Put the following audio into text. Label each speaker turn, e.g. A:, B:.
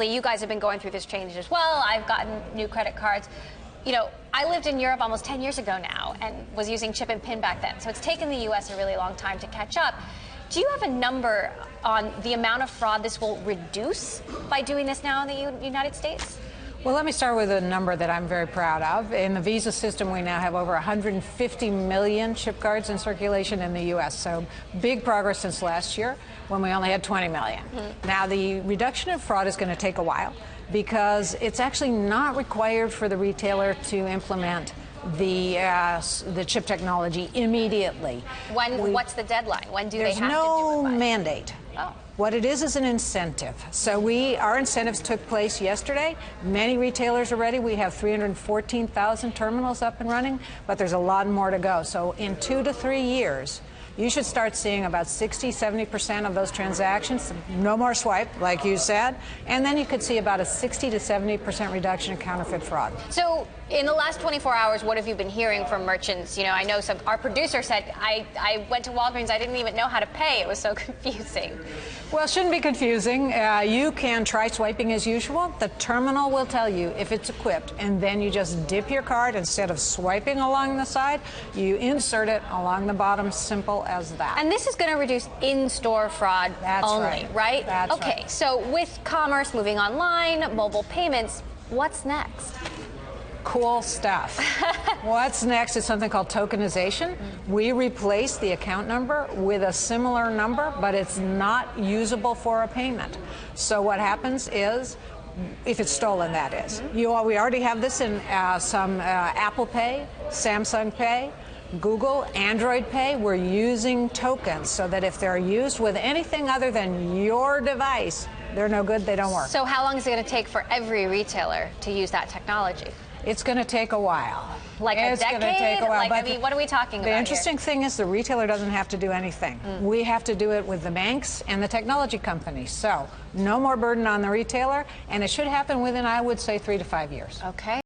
A: You guys have been going through this change as well. I've gotten new credit cards. You know, I lived in Europe almost 10 years ago now and was using chip and PIN back then. So it's taken the U.S. a really long time to catch up. Do you have a number on the amount of fraud this will reduce by doing this now in the United States?
B: Well, let me start with a number that I'm very proud of. In the Visa system, we now have over 150 million chip cards in circulation in the U.S., so big progress since last year when we only had 20 million. Now, the reduction of fraud is going to take a while because it's actually not required for the retailer to implement the chip technology immediately.
A: What's the deadline? When do they have to do it?
B: There's no mandate.
A: Oh.
B: What it is an incentive. So our incentives took place yesterday. Many retailers are ready. We have 314,000 terminals up and running, but there's a lot more to go. So in 2 to 3 years, you should start seeing about 60–70% of those transactions, no more swipe, like you said, and then you could see about a 60 to 70% reduction in counterfeit fraud.
A: So in the last 24 hours, what have you been hearing from merchants? You know, I know our producer said, I went to Walgreens, I didn't even know how to pay. It was so confusing.
B: Well, it shouldn't be confusing. You can try swiping as usual. The terminal will tell you if it's equipped, and then you just dip your card. Instead of swiping along the side, you insert it along the bottom, simple as that.
A: And this is going to reduce in-store fraud only, right?
B: That's
A: okay,
B: right.
A: So with commerce moving online, mobile payments, what's next?
B: Cool stuff. What's next is something called tokenization. We replace the account number with a similar number, but it's not usable for a payment. So what happens is, if it's stolen, that is. We already have this in some Apple Pay, Samsung Pay, Google, Android Pay. We're using tokens so that if they're used with anything other than your device, they're no good, they don't work.
A: So how long is it going to take for every retailer to use that technology?
B: It's going to take a while.
A: Like a decade?
B: It's going to take a while.
A: Like, I mean, what are we talking about
B: The interesting thing is the retailer doesn't have to do anything. We have to do it with the banks and the technology companies. So no more burden on the retailer, and it should happen within, I would say, 3 to 5 years.
A: Okay.